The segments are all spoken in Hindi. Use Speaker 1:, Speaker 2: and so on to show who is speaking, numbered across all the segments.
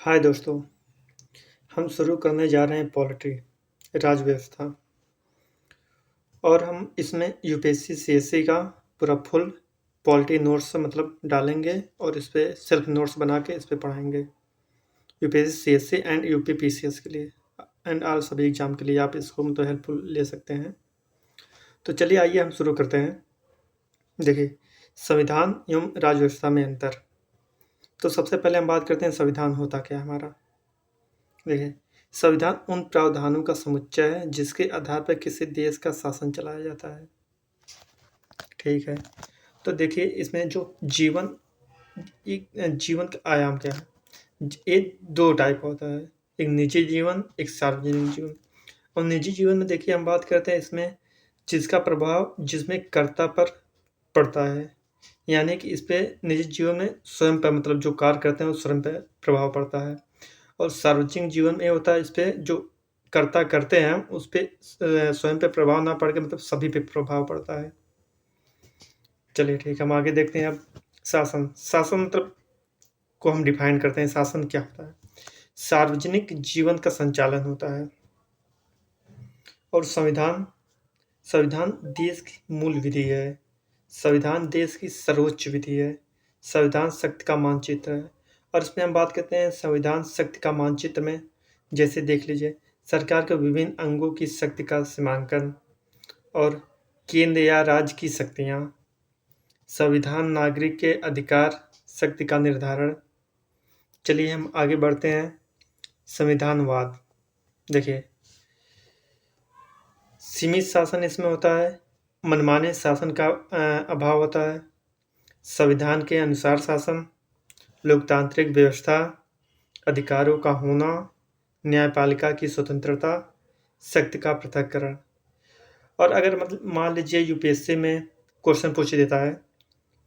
Speaker 1: हाय दोस्तों, हम शुरू करने जा रहे हैं पॉलिटी राज व्यवस्था और हम इसमें यूपीएससी सीएससी का पूरा फुल पॉलिटी नोट्स मतलब डालेंगे और इस पे सेल्फ नोट्स बना के इस पे पढ़ाएंगे UPSC CSC and UP PCS के लिए एंड आल सभी एग्जाम के लिए आप इसको मतलब हेल्पफुल ले सकते हैं। तो चलिए आइए हम शुरू करते हैं। देखिए, संविधान एवं राज व्यवस्था में अंतर। तो सबसे पहले हम बात करते हैं संविधान होता क्या है हमारा। देखिए, संविधान उन प्रावधानों का समुच्चय है जिसके आधार पर किसी देश का शासन चलाया जाता है। ठीक है, तो देखिए इसमें जो जीवन का आयाम क्या है। ये दो टाइप होता है, एक निजी जीवन, एक सार्वजनिक जीवन। और निजी जीवन में देखिए हम बात करते हैं इसमें जिसका प्रभाव जिसमें कर्ता पर पड़ता है, यानी कि इस पे निजी जीवन में स्वयं पर मतलब जो कार्य करते हैं वो स्वयं पर प्रभाव पड़ता है। और सार्वजनिक जीवन में होता है इस पे जो कर्ता करते हैं उस पे स्वयं पे प्रभाव ना पड़ के मतलब सभी पे प्रभाव पड़ता है। चलिए ठीक है, हम आगे देखते हैं अब शासन। शासन मतलब को हम डिफाइन करते हैं, शासन क्या होता है। सार्वजनिक जीवन का संचालन होता है। और संविधान संविधान देश की मूल विधि है। संविधान देश की सर्वोच्च विधि है। संविधान शक्ति का मानचित्र है। और इसमें हम बात करते हैं संविधान शक्ति का मानचित्र में, जैसे देख लीजिए सरकार के विभिन्न अंगों की शक्ति का सीमांकन और केंद्र या राज्य की शक्तियाँ। संविधान नागरिक के अधिकार शक्ति का निर्धारण। चलिए हम आगे बढ़ते हैं। संविधानवाद। देखिए, सीमित शासन इसमें होता है, मनमाने शासन का अभाव होता है, संविधान के अनुसार शासन, लोकतांत्रिक व्यवस्था, अधिकारों का होना, न्यायपालिका की स्वतंत्रता, शक्ति का पृथक्करण। और अगर मतलब मान लीजिए यूपीएससी में क्वेश्चन पूछ देता है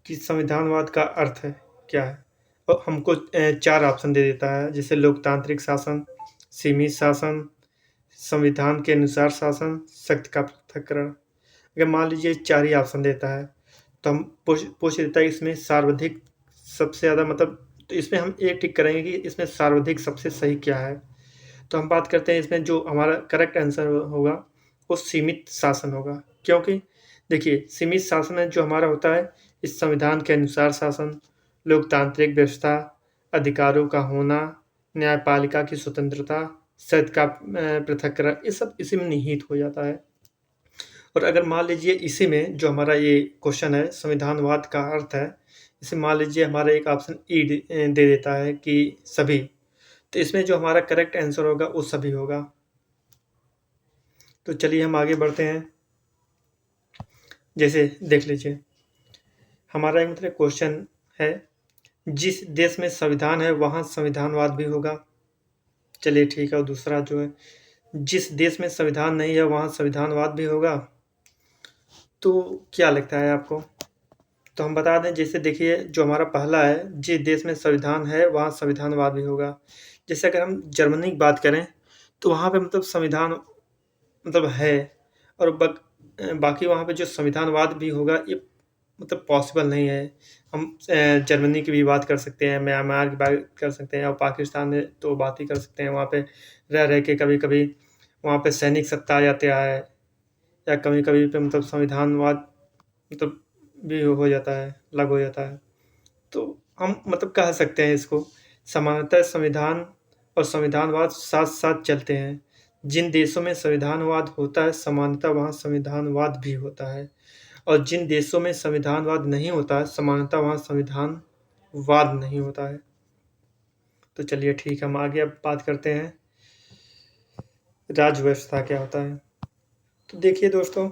Speaker 1: कि संविधानवाद का अर्थ है क्या है, और हमको 4 ऑप्शन दे देता है, जैसे लोकतांत्रिक शासन, सीमित शासन, संविधान के अनुसार शासन, शक्ति का पृथक्करण। अगर मान लीजिए 4 ही ऑप्शन देता है तो हम पूछ देता है इसमें सर्वाधिक सबसे ज़्यादा मतलब, तो इसमें हम एक टिक करेंगे कि इसमें सर्वाधिक सबसे सही क्या है। तो हम बात करते हैं इसमें जो हमारा करेक्ट आंसर होगा वो सीमित शासन होगा, क्योंकि देखिए सीमित शासन में जो हमारा होता है इस संविधान के अनुसार शासन, लोकतांत्रिक व्यवस्था, अधिकारों का होना, न्यायपालिका की स्वतंत्रता, सत्य का पृथक्करण, ये सब इसी में निहित हो जाता है। और अगर मान लीजिए इसी में जो हमारा ये क्वेश्चन है संविधानवाद का अर्थ है, इसे मान लीजिए हमारा एक ऑप्शन ई दे देता है कि सभी, तो इसमें जो हमारा करेक्ट आंसर होगा वो सभी होगा। तो चलिए हम आगे बढ़ते हैं। जैसे देख लीजिए हमारा एक मतलब क्वेश्चन है, जिस देश में संविधान है वहाँ संविधानवाद भी होगा। चलिए ठीक है, और दूसरा जो है जिस देश में संविधान नहीं है वहाँ संविधानवाद भी होगा। तो क्या लगता है आपको? तो हम बता दें, जैसे देखिए जो हमारा पहला है जिस देश में संविधान है वहाँ संविधानवाद भी होगा। जैसे अगर हम जर्मनी की बात करें तो वहाँ पे मतलब संविधान मतलब है, और बाकी वहाँ पे जो संविधानवाद भी होगा ये मतलब पॉसिबल नहीं है। हम जर्मनी की भी बात कर सकते हैं, म्यांमार की बात कर सकते हैं, और पाकिस्तान में तो बात ही कर सकते हैं। वहाँ पे रह रह के कभी कभी वहाँ पे सैनिक सत्ता आ जाता है, या कभी कभी पे मतलब संविधानवाद मतलब भी हो जाता है, लागू हो जाता है। तो हम मतलब कह सकते हैं इसको समानतः संविधान और संविधानवाद साथ साथ चलते हैं। जिन देशों में संविधानवाद होता है समानतः वहाँ संविधानवाद भी होता है, और जिन देशों में संविधानवाद नहीं होता है समानतः वहाँ संविधानवाद नहीं होता है। तो चलिए ठीक है, हम आगे अब बात करते हैं राज्य व्यवस्था क्या होता है। तो देखिए दोस्तों,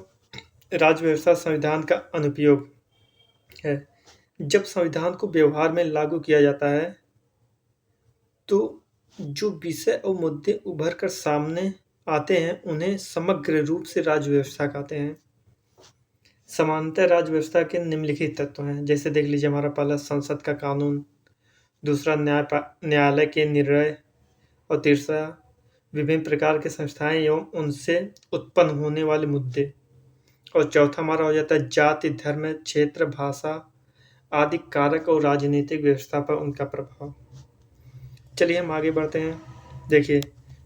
Speaker 1: राज्य व्यवस्था संविधान का अनुप्रयोग है। जब संविधान को व्यवहार में लागू किया जाता है तो जो विषय और मुद्दे उभर कर सामने आते हैं उन्हें समग्र रूप से राज्य व्यवस्था कहते हैं। सामान्यतः राज्य व्यवस्था के निम्नलिखित तत्व हैं, जैसे देख लीजिए हमारा पहला संसद का कानून, दूसरा न्यायालय के निर्णय, और तीसरा विभिन्न प्रकार के संस्थाएं एवं उनसे उत्पन्न होने वाले मुद्दे, और चौथा हमारा हो जाता है जाति, धर्म, क्षेत्र, भाषा आदि कारक और राजनीतिक व्यवस्था पर उनका प्रभाव। चलिए हम आगे बढ़ते हैं। देखिए,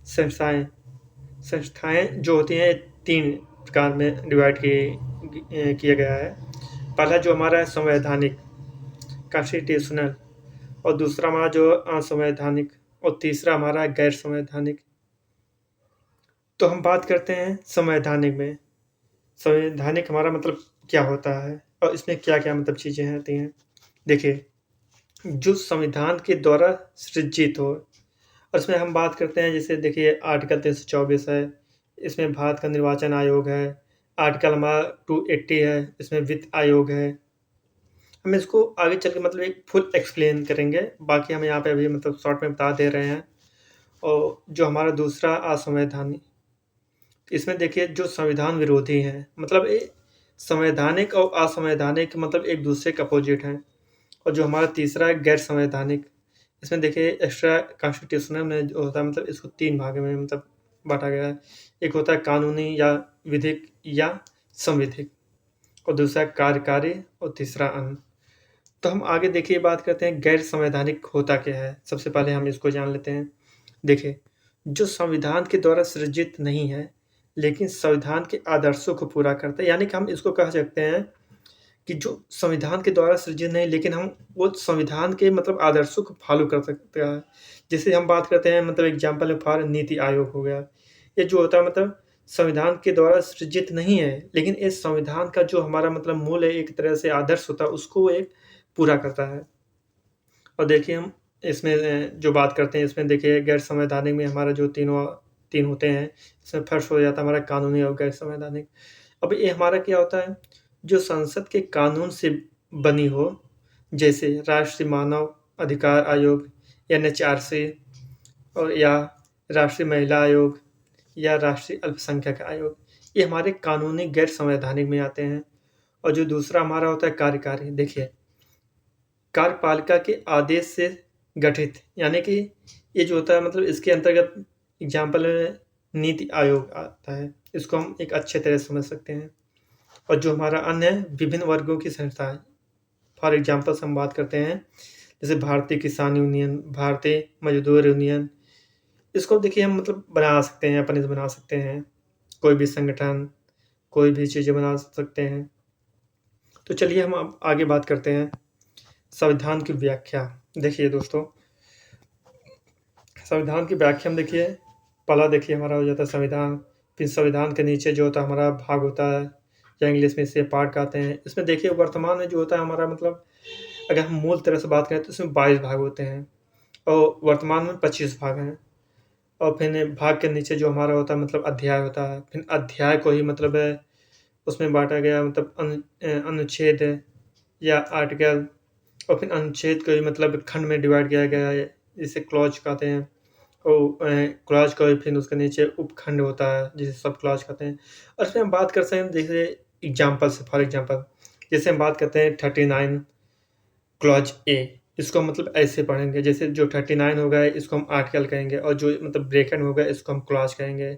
Speaker 1: संस्थाएँ संस्थाएँ जो होती हैं 3 प्रकार में डिवाइड किया गया है। पहला जो हमारा है संवैधानिक, कॉन्स्टिट्यूशनल, और दूसरा हमारा जो असंवैधानिक, और तीसरा हमारा है गैर संवैधानिक। तो हम बात करते हैं संवैधानिक में। संवैधानिक हमारा मतलब क्या होता है और इसमें क्या-क्या मतलब चीज़ें आती हैं। देखिए, जो संविधान के द्वारा सृजित हो, और इसमें हम बात करते हैं, जैसे देखिए आर्टिकल 324 है, इसमें भारत का निर्वाचन आयोग है। आर्टिकल हमारा 280 है, इसमें वित्त आयोग है। हम इसको आगे चल के मतलब एक फुल एक्सप्लेन करेंगे, बाकी हम यहाँ पे अभी मतलब शॉर्ट में बता दे रहे हैं। और जो हमारा दूसरा असंवैधानिक, इसमें देखिए जो संविधान विरोधी हैं, मतलब ये संवैधानिक और असंवैधानिक मतलब एक दूसरे के अपोजिट हैं। और जो हमारा तीसरा है गैर संवैधानिक, इसमें देखिए एक्स्ट्रा कॉन्स्टिट्यूशनल में जो होता है, मतलब इसको 3 भागों में मतलब बाँटा गया है। एक होता है कानूनी या विधिक या संविधिक, और दूसरा कार्यकारी, और तीसरा अन्य। तो हम आगे देखिए बात करते हैं गैर संवैधानिक होता क्या है। सबसे पहले हम इसको जान लेते हैं। देखिए, जो संविधान के द्वारा सृजित नहीं है, लेकिन संविधान के आदर्शों को पूरा करता है, यानी कि हम इसको कह सकते हैं कि जो संविधान के द्वारा सृजित नहीं, लेकिन हम वो संविधान के मतलब आदर्शों को फॉलो कर सकते हैं। जैसे हम बात करते हैं, मतलब एग्जाम्पल फॉर नीति आयोग हो गया। ये जो होता है मतलब संविधान के द्वारा सृजित नहीं है, लेकिन इस संविधान का जो हमारा मतलब मूल है, एक तरह से आदर्श होता है, उसको एक पूरा करता है। और देखिए हम इसमें जो बात करते हैं, इसमें देखिए गैर संवैधानिक में हमारा जो 3 होते हैं, इसमें फर्स्ट हो जाता है हमारा कानूनी और गैर संवैधानिक। अब ये हमारा क्या होता है, जो संसद के कानून से बनी हो, जैसे राष्ट्रीय मानव अधिकार आयोग, एनएचआरसी, और या राष्ट्रीय महिला आयोग, या राष्ट्रीय अल्पसंख्यक आयोग, ये हमारे कानूनी गैर संवैधानिक में आते हैं। और जो दूसरा हमारा होता है कार्यकारी, देखिए कार्यपालिका के आदेश से गठित, यानी कि ये जो होता है मतलब इसके अंतर्गत एग्जाम्पल नीति आयोग आता है, इसको हम एक अच्छे तरह से समझ सकते हैं। और जो हमारा अन्य है, विभिन्न वर्गों की संस्थाएं, फॉर एग्जाम्पल हम बात करते हैं, जैसे भारतीय किसान यूनियन, भारतीय मजदूर यूनियन, इसको देखिए हम मतलब बना सकते हैं, अपने से बना सकते हैं, कोई भी संगठन, कोई भी चीज़ें बना सकते हैं। तो चलिए हम अब आगे बात करते हैं संविधान की व्याख्या। देखिए दोस्तों, संविधान की व्याख्या में देखिए, पहला देखिए हमारा हो जाता है संविधान, फिर संविधान के नीचे जो होता है हमारा भाग होता है, या इंग्लिश में इसे पार्ट कहते हैं। इसमें देखिए वर्तमान में जो होता है हमारा मतलब, अगर हम मूल तरह से बात करें तो इसमें 22 भाग होते हैं, और वर्तमान में 25 भाग हैं। और फिर भाग के नीचे जो हमारा होता है मतलब अध्याय होता है, फिर अध्याय को ही मतलब उसमें बाँटा गया मतलब अनुच्छेद या आर्टिकल, और फिर अनुच्छेद को ही मतलब खंड में डिवाइड किया गया है, जिसे क्लॉज कहते हैं। और क्लॉज को फिर उसके नीचे उपखंड होता है, जिसे सब क्लॉज कहते हैं। और इसमें हम बात कर सकते हैं, जैसे एग्जाम्पल से, फॉर एग्जाम्पल जैसे हम बात करते हैं 39 क्लॉज ए, इसको मतलब ऐसे पढ़ेंगे, जैसे जो 39 होगा इसको हम आर्टिकल कहेंगे, और जो मतलब ब्रैकेट होगा इसको हम क्लॉज कहेंगे।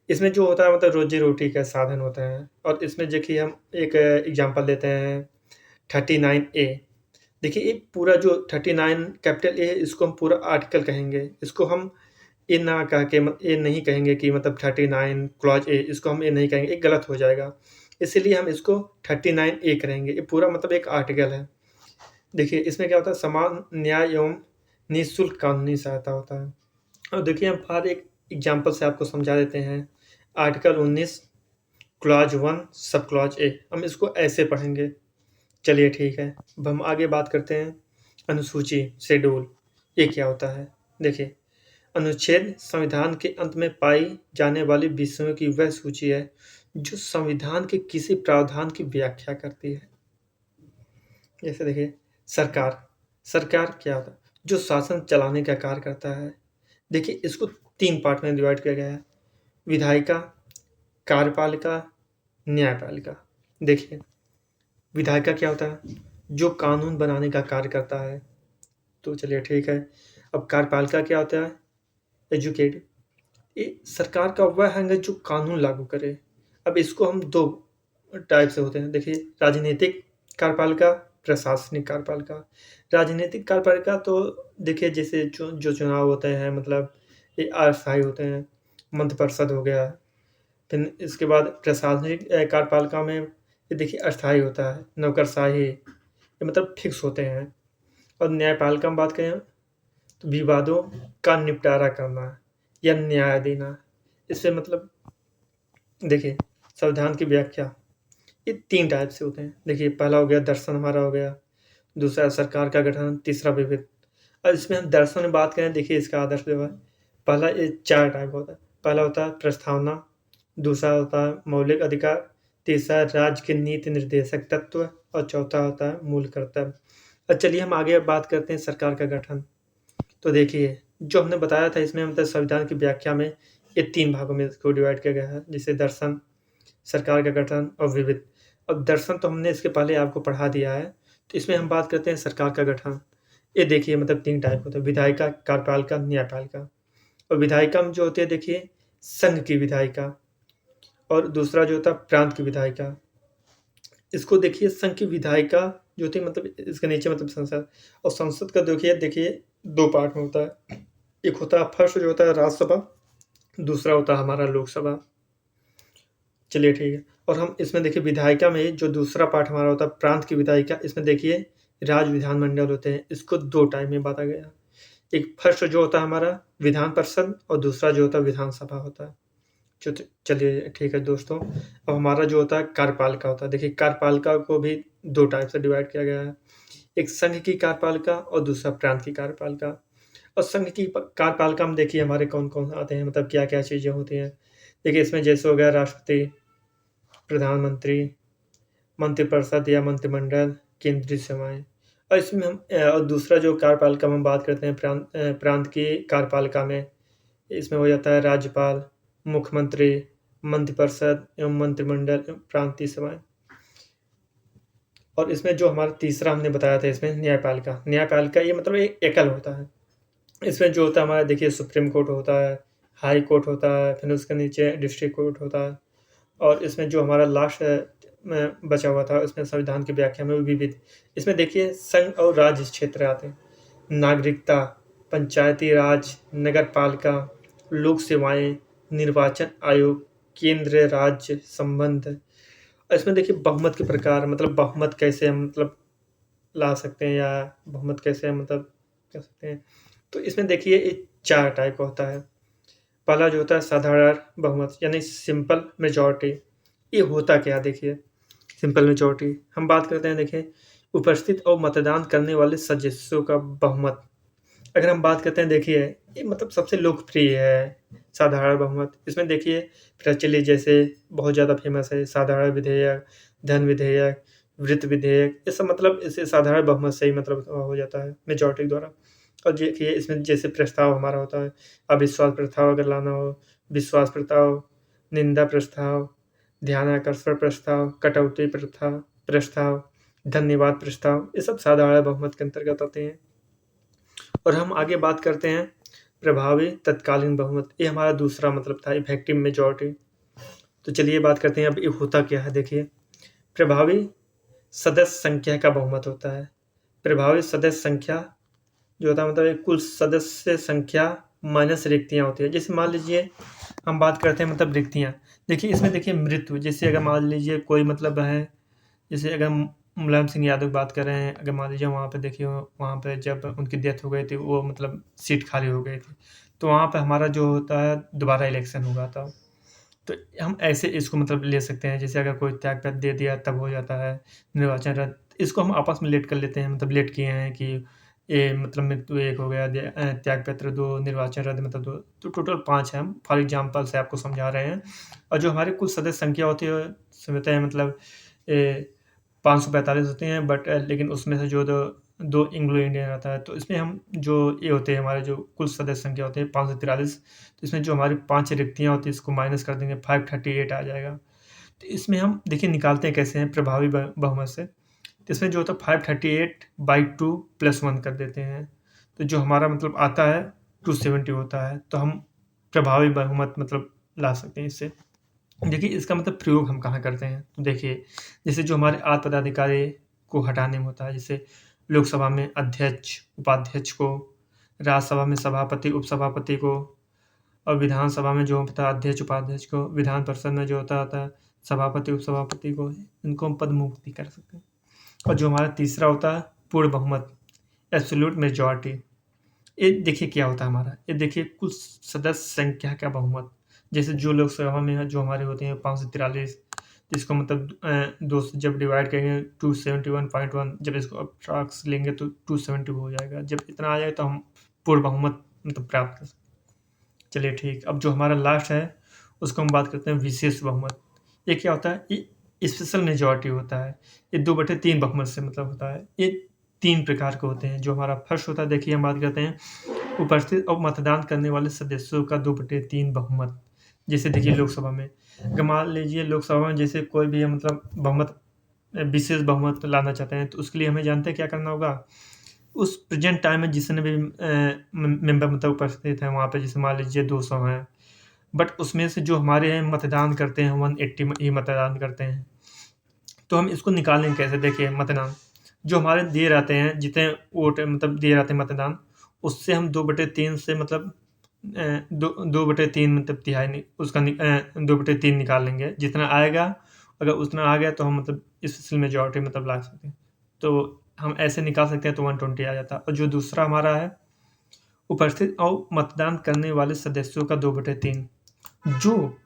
Speaker 1: इसमें जो होता है मतलब रोजी-रोटी का साधन होता है। और इसमें देखिए हम एक एग्जाम्पल लेते हैं 39 ए। देखिए ये पूरा जो 39 कैपिटल ए है, इसको हम पूरा आर्टिकल कहेंगे। इसको हम ए ना कह के ये नहीं कहेंगे कि मतलब 39 क्लॉज ए, इसको हम ये नहीं कहेंगे, ये गलत हो जाएगा। इसीलिए हम इसको 39 ए करेंगे। ये पूरा मतलब एक आर्टिकल है। देखिए इसमें क्या होता है, समान न्याय एवं निःशुल्क कानूनी सहायता होता है। और देखिए हम हर एक एग्जाम्पल से आपको समझा देते हैं। Article 19 clause 1 sub clause A, हम इसको ऐसे पढ़ेंगे। चलिए ठीक है, अब हम आगे बात करते हैं अनुसूची, शेड्यूल, ये क्या होता है। देखिए, अनुच्छेद संविधान के अंत में पाई जाने वाली विषयों की वह सूची है जो संविधान के किसी प्रावधान की व्याख्या करती है। जैसे देखिए सरकार, सरकार क्या होता है, जो शासन चलाने का कार्य करता है। देखिए इसको 3 पार्ट में डिवाइड किया गया है, विधायिका, कार्यपालिका, न्यायपालिका। देखिए विधायिका क्या होता है, जो कानून बनाने का कार्य करता है। तो चलिए ठीक है। अब कार्यपालिका क्या होता है, एजुकेट, ये सरकार का वह अंग है जो कानून लागू करे। अब इसको हम 2 टाइप से होते हैं। देखिए राजनीतिक कार्यपालिका प्रशासनिक कार्यपालिका। राजनीतिक कार्यपालिका तो देखिए जैसे जो चुनाव होते हैं मतलब ये अस्थायी होते हैं, मंत्रिपरिषद हो गया। फिर इसके बाद प्रशासनिक कार्यपालिका में ये देखिए अस्थायी होता है, नौकरशाही, ये मतलब फिक्स होते हैं। और न्यायपालिका में बात करें तो विवादों का निपटारा करना या न्याय देना। इससे मतलब देखिए संविधान की व्याख्या ये 3 टाइप से होते हैं। देखिए पहला हो गया दर्शन हमारा हो गया, दूसरा सरकार का गठन, तीसरा विविध। और इसमें हम दर्शन में बात करें देखिए इसका आदर्श व्यवहार। पहला ये 4 टाइप होता है। पहला होता है प्रस्तावना, दूसरा होता है मौलिक अधिकार, तीसरा राज्य के नीति निर्देशक तत्व और चौथा होता है मूल कर्तव्य। अब चलिए हम आगे बात करते हैं सरकार का गठन। तो देखिए जो हमने बताया था इसमें मतलब संविधान की व्याख्या में ये 3 भागों में इसको डिवाइड किया गया है, जैसे दर्शन, सरकार का गठन और विविध। अब दर्शन तो हमने इसके पहले आपको पढ़ा दिया है, तो इसमें हम बात करते हैं सरकार का गठन। ये देखिए मतलब 3 टाइप होता है, विधायिका, कार्यपालिका, न्यायपालिका। और विधायिका में जो होती है देखिए संघ की विधायिका और दूसरा जो होता है प्रांत की विधायिका। इसको देखिए संघ की विधायिका जो होती है मतलब इसके नीचे मतलब संसद, और संसद का देखिए 2 पार्ट में होता है। एक होता है फर्स्ट जो होता है राज्यसभा, दूसरा होता है हमारा लोकसभा। चलिए ठीक है। और हम इसमें देखिए विधायिका में जो दूसरा पार्ट हमारा होता है प्रांत की विधायिका, इसमें देखिए राज्य विधानमंडल होते हैं। इसको 2 टाइप में बाँटा गया है। एक फर्स्ट जो होता है हमारा विधान परिषद और दूसरा जो होता है विधानसभा होता है। चलिए ठीक है दोस्तों। अब हमारा जो होता है कार्यपालिका होता है। देखिए कार्यपालिका को भी 2 टाइप से डिवाइड किया गया है। एक संघ की कार्यपालिका और दूसरा प्रांत की कार्यपालिका। और संघ की कार्यपालिका में देखिए हमारे कौन-कौन आते हैं, मतलब क्या-क्या चीज़ें होती हैं। देखिए इसमें जैसे हो गया राष्ट्रपति, प्रधानमंत्री, मंत्रिपरिषद या मंत्रिमंडल, केंद्रीय सेवाएँ। और इसमें हम और दूसरा जो कार्यपालिका में हम बात करते हैं प्रांत की कार्यपालिका में, इसमें हो जाता है राज्यपाल, मुख्यमंत्री, मंत्रिपरिषद एवं मंत्रिमंडल एवं प्रांतीय सेवाएँ। और इसमें जो हमारा तीसरा हमने बताया था इसमें न्यायपालिका। न्यायपालिका ये मतलब एक एकल होता है। इसमें जो होता है हमारा देखिए सुप्रीम कोर्ट होता है, हाई कोर्ट होता है, फिर उसके नीचे डिस्ट्रिक्ट कोर्ट होता है। और इसमें जो हमारा लास्ट में बचा हुआ था इसमें संविधान की व्याख्या में विविध। इसमें देखिए संघ और राज्य क्षेत्र आते हैं। नागरिकता, पंचायती राज, नगर पालिका, लोक सेवाएँ, निर्वाचन आयोग, केंद्र राज्य संबंध। इसमें देखिए बहुमत के प्रकार, मतलब बहुमत कैसे हम मतलब ला सकते हैं या बहुमत कैसे हम मतलब कर सकते हैं। तो इसमें देखिए ये 4 टाइप का होता है। पहला जो होता है साधारण बहुमत यानी सिंपल मेजॉरिटी। ये होता क्या है देखिए, सिंपल मेजॉरिटी हम बात करते हैं देखिए उपस्थित और मतदान करने वाले सदस्यों का बहुमत। अगर हम बात करते हैं देखिए ये मतलब सबसे लोकप्रिय है साधारण बहुमत। इसमें देखिए प्रचलित जैसे बहुत ज़्यादा फेमस है साधारण विधेयक, धन विधेयक, वृत्त विधेयक, ये सब मतलब इसे साधारण बहुमत से ही मतलब हो जाता है मेजॉरिटी द्वारा। और देखिए इसमें जैसे प्रस्ताव हमारा होता है, अविश्वास प्रस्ताव अगर लाना हो, विश्वास प्रस्ताव, निंदा प्रस्ताव, ध्यानाकर्षण प्रस्ताव, कटौती प्रस्ताव, धन्यवाद प्रस्ताव, ये सब साधारण बहुमत के अंतर्गत आते हैं। और हम आगे बात करते हैं प्रभावी तत्कालीन बहुमत। ये हमारा दूसरा मतलब था इफेक्टिव मेजॉरिटी। तो चलिए बात करते हैं अब ये होता क्या है देखिए। प्रभावी सदस्य संख्या का बहुमत होता है। प्रभावी सदस्य संख्या जो होता है मतलब कुल सदस्य संख्या माइनस रिक्तियाँ होती है। जैसे मान लीजिए हम बात करते हैं मतलब रिक्तियाँ। देखिए इसमें देखिए मृत्यु, जैसे अगर मान लीजिए कोई मतलब है, जैसे अगर मुलायम सिंह यादव की बात कर रहे हैं, अगर मान लीजिए वहाँ पे देखिए वहाँ पे जब उनकी डेथ हो गई थी, वो मतलब सीट खाली हो गई थी, तो वहाँ पे हमारा जो होता है दोबारा इलेक्शन हुआ था। तो हम ऐसे इसको मतलब ले सकते हैं, जैसे अगर कोई त्यागपत्र दे दिया तब हो जाता है निर्वाचन रद्द। इसको हम आपस में लेट कर लेते हैं, मतलब लेट किए हैं कि ये मतलब मृत्यु 1 हो गया, त्यागपत्र 2, निर्वाचन रद्द मतलब 2, तो टोटल 5 है। हम फॉर एग्ज़ाम्पल से आपको समझा रहे हैं। और जो हमारी कुल सदस्य संख्या होती है समझते हैं मतलब 545 होते हैं, बट लेकिन उसमें से जो 2 एंग्लो इंडियन आता है, तो इसमें हम जो ये होते हैं हमारे जो कुल सदस्य संख्या होती है 543, तो इसमें जो हमारी 5 रिक्तियाँ होती हैं इसको माइनस कर देंगे, 538 आ जाएगा। तो इसमें हम देखिए निकालते हैं कैसे हैं प्रभावी बहुमत से। तो इसमें जो होता है 538/2 + 1 कर देते हैं, तो जो हमारा मतलब आता है 270 होता है। तो हम प्रभावी बहुमत मतलब ला सकते हैं इससे। देखिए इसका मतलब प्रयोग हम कहाँ करते हैं, तो देखिए जैसे जो हमारे आला पदाधिकारी को हटाने में होता है। जैसे लोकसभा में अध्यक्ष, उपाध्यक्ष को, राज्यसभा में सभापति, उपसभापति को, और विधानसभा में जो होता है अध्यक्ष, उपाध्यक्ष को, विधान परिषद में जो होता है सभापति, उपसभापति को, इनको हम पद मुक्ति कर सकते हैं। और जो हमारा तीसरा होता है पूर्ण बहुमत, एब्सोल्यूट मेजॉरिटी। ये देखिए क्या होता है हमारा, ये देखिए कुल सदस्य संख्या का बहुमत। जैसे जो लोकसभा में जो हमारे होते हैं 543, जिसको मतलब 2 से जब डिवाइड करेंगे 271.1, जब इसको अप्रॉक्स लेंगे तो 270 हो जाएगा। जब इतना आ जाए तो हम पूर्ण बहुमत मतलब प्राप्त कर सकते हैं। चलिए ठीक, अब जो हमारा लास्ट है उसको हम बात करते हैं विशेष बहुमत। ये क्या होता है, ये स्पेशल मेजॉरिटी होता है। ये 2/3 बहुमत से मतलब होता है। ये 3 प्रकार के होते हैं। जो हमारा फर्स्ट होता है, देखिए हम बात करते हैं उपस्थित और मतदान करने वाले सदस्यों का 2/3 बहुमत। जैसे देखिए लोकसभा में, अगर मान लीजिए लोकसभा में जैसे कोई भी मतलब बहुमत, विशेष बहुमत लाना चाहते हैं, तो उसके लिए हमें जानते हैं क्या करना होगा। उस प्रेजेंट टाइम में जितने भी मेंबर मतलब उपस्थित हैं वहाँ पे, जैसे मान लीजिए 200 हैं, बट उसमें से जो हमारे यहाँ मतदान करते हैं 180 ही मतदान करते हैं। तो हम इसको निकालेंगे कैसे, देखिए मतदान जो हमारे दिए रहते हैं, जितने वोट मतलब दिए रहते हैं मतदान, उससे हम 2/3 से मतलब 2/3 मतलब तिहाई उसका 2/3 निकाल लेंगे। जितना आएगा, अगर उतना आ गया तो हम मतलब स्पेशल मेजॉरिटी मतलब ला सकते हैं। तो हम ऐसे निकाल सकते हैं तो 120 आ जाता है। और जो दूसरा हमारा है उपस्थित और मतदान करने वाले सदस्यों का 2/3, जो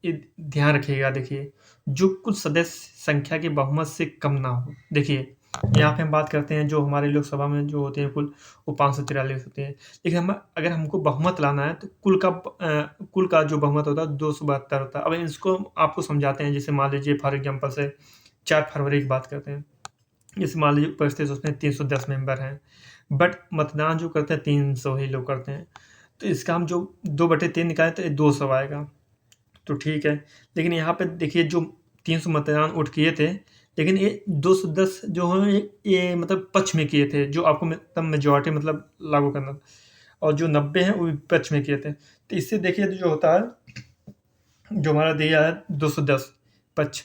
Speaker 1: ये ध्यान रखिएगा, देखिए जो कुल सदस्य संख्या की बहुमत से कम ना हो। देखिए यहाँ पे हम बात करते हैं जो हमारे लोकसभा में जो होते हैं कुल, वो 543 होते हैं। लेकिन हम अगर हमको बहुमत लाना है तो कुल का जो बहुमत होता है 272 होता है। अब इसको आपको समझाते हैं। जैसे मान लीजिए फॉर एग्जाम्पल से 4 फरवरी की बात करते हैं। जैसे मान लीजिए उपस्थित उसमें 310 मेंबर हैं, बट मतदान जो करते हैं 300 ही लोग करते हैं। तो इसका हम जो 2/3 निकालें तो 200 आएगा, तो ठीक है। लेकिन यहाँ पे देखिए जो 300 मतदान वोट किए थे, लेकिन ये 210 जो है ये मतलब पक्ष में किए थे, जो आपको मतलब मेजॉरिटी मतलब लागू करना था। और जो 90 हैं वो विपक्ष में किए थे। तो इससे देखिए जो होता है, जो हमारा दिया है 210 पक्ष,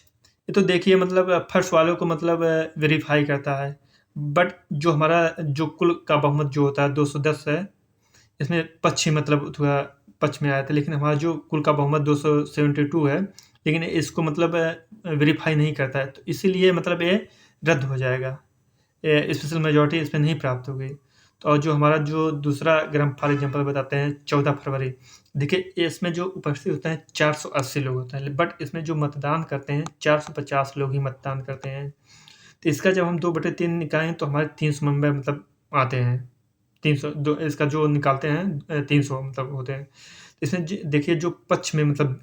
Speaker 1: ये तो देखिए मतलब फर्स्ट वालों को मतलब वेरीफाई करता है। बट जो हमारा जो कुल का बहुमत जो होता है 210 है, इसमें पक्ष ही मतलब थोड़ा पक्ष में आया था। लेकिन हमारा जो कुल का बहुमत 272 है, लेकिन इसको मतलब वेरीफाई नहीं करता है, तो इसीलिए मतलब ये रद्द हो जाएगा। स्पेशल मेजॉरिटी इसमें नहीं प्राप्त हो गई। तो और जो हमारा जो दूसरा, अगर हम फॉर एग्जाम्पल बताते हैं 14 फरवरी, देखिए इसमें जो उपस्थित होते हैं 480 लोग होते हैं, बट इसमें जो मतदान करते हैं 450 लोग ही मतदान करते हैं। तो इसका जब हम 2/3 निकालें तो हमारे 300 मेंबर मतलब आते हैं। 300 इसका जो निकालते हैं 300 मतलब होते हैं। इसमें देखिए जो पक्ष में मतलब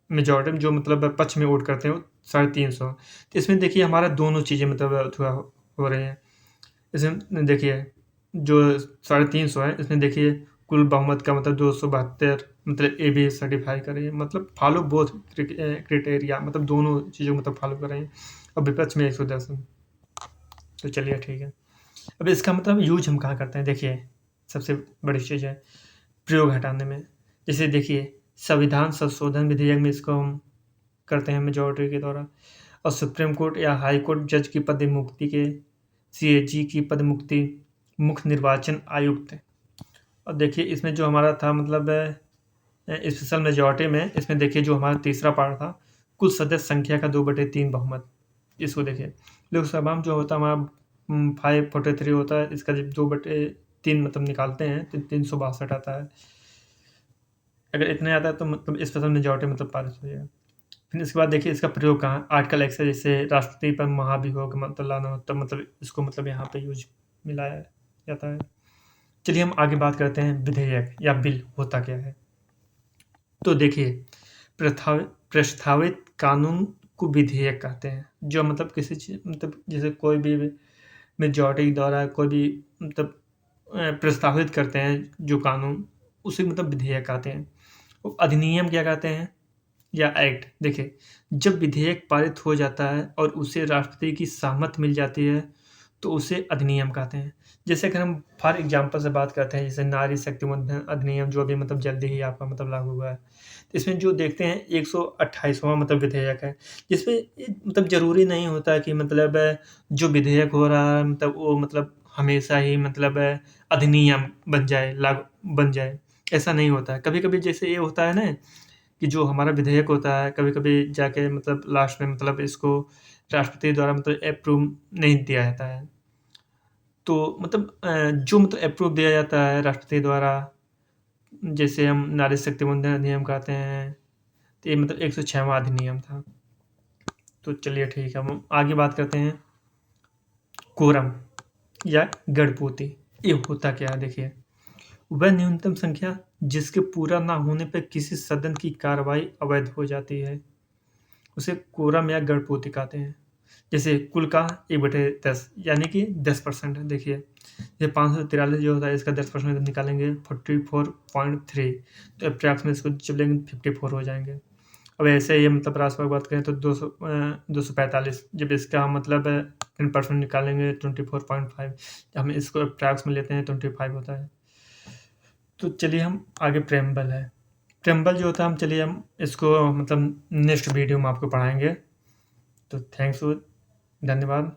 Speaker 1: मेजॉरिटी में जो मतलब पक्ष में वोट करते हैं वो 350। तो इसमें देखिए हमारा दोनों चीज़ें मतलब थोड़ा हो रही हैं। इसमें देखिए जो 350 है, इसमें देखिए कुल बहुमत का मतलब 272 मतलब ए भी सर्टिफाई कर रही है, मतलब फॉलो बोथ क्राइटेरिया, मतलब दोनों चीज़ों मतलब फॉलो कर रही हैं। और विपक्ष में 110 है। तो चलिए ठीक है। अब इसका मतलब यूज हम कहाँ करते हैं, देखिए सबसे बड़ी चीज़ है प्रयोग हटाने में। जैसे देखिए संविधान संशोधन विधेयक में इसको हम करते हैं मेजॉरिटी के द्वारा। और सुप्रीम कोर्ट या हाई कोर्ट जज की पद मुक्ति के, सीएजी की पद मुक्ति, मुख्य निर्वाचन आयुक्त। और देखिए इसमें जो हमारा था मतलब स्पेशल मेजॉरिटी में, इसमें देखिए जो हमारा तीसरा पार्ट था कुल सदस्य संख्या का 2/3 बहुमत। इसको देखिए लोकसभा में जो होता है हमारा 543 होता है, इसका जब 2/3 मतलब निकालते हैं तो 362 आता है। अगर इतने आता है तो मतलब स्पेशल मेजॉरिटी मतलब पारित हो जाएगा। फिर इसके बाद देखिए इसका प्रयोग कहाँ, आर्टिकल 1 से, जैसे राष्ट्रपति पर महाभियोग मतलब लाना होता है, मतलब इसको मतलब यहाँ पे यूज मिलाया जाता है। चलिए हम आगे बात करते हैं विधेयक या बिल होता क्या है। तो देखिए प्रस्तावित कानून को विधेयक कहते हैं। जो मतलब किसी चीज मतलब जैसे कोई भी मेजॉरिटी द्वारा कोई भी मतलब प्रस्तावित करते हैं जो कानून, उसे मतलब विधेयक कहते हैं। और अधिनियम क्या कहते हैं या एक्ट। देखिए जब विधेयक पारित हो जाता है और उसे राष्ट्रपति की सहमति मिल जाती है तो उसे अधिनियम कहते हैं। जैसे अगर हम फॉर एग्जांपल से बात करते हैं, जैसे नारी शक्ति वंदन अधिनियम जो अभी मतलब जल्दी ही आपका मतलब लागू हुआ है। तो इसमें जो देखते हैं 128वां मतलब विधेयक है, जिसमें मतलब ज़रूरी नहीं होता कि मतलब जो विधेयक हो रहा है मतलब वो मतलब हमेशा ही मतलब अधिनियम बन जाए, लागू बन जाए, ऐसा नहीं होता है। कभी-कभी जैसे ये होता है ना कि जो हमारा विधेयक होता है, कभी-कभी जाके मतलब लास्ट में मतलब इसको राष्ट्रपति द्वारा मतलब अप्रूव नहीं दिया जाता है। तो मतलब जो मतलब अप्रूव दिया जाता है राष्ट्रपति द्वारा, जैसे हम नारी शक्ति वंदन अधिनियम कहते हैं, तो ये मतलब 106वां अधिनियम था। तो चलिए ठीक है, हम आगे बात करते हैं कोरम या गणपूती। ये होता क्या है देखिए, वह न्यूनतम संख्या जिसके पूरा ना होने पर किसी सदन की कार्रवाई अवैध हो जाती है, उसे कोरम या गणपूती कहते हैं। जैसे कुल का 1/10 यानी कि 10% देखिए, ये 543 जो होता है इसका 10% निकालेंगे 44.3, तो अप्रॉक्स में इसको जब लेंगे 54 हो जाएंगे। अब ऐसे ही मतलब राशि की बात करें तो 245, जब इसका मतलब 10% निकालेंगे 24.5, हम इसको अप्रॉक्स में लेते हैं 25 होता है। तो चलिए हम आगे प्रेम्बल है। प्रेम्बल जो होता है हम चलिए हम इसको मतलब नेक्स्ट वीडियो में आपको पढ़ाएंगे। तो थैंक्स, धन्यवाद।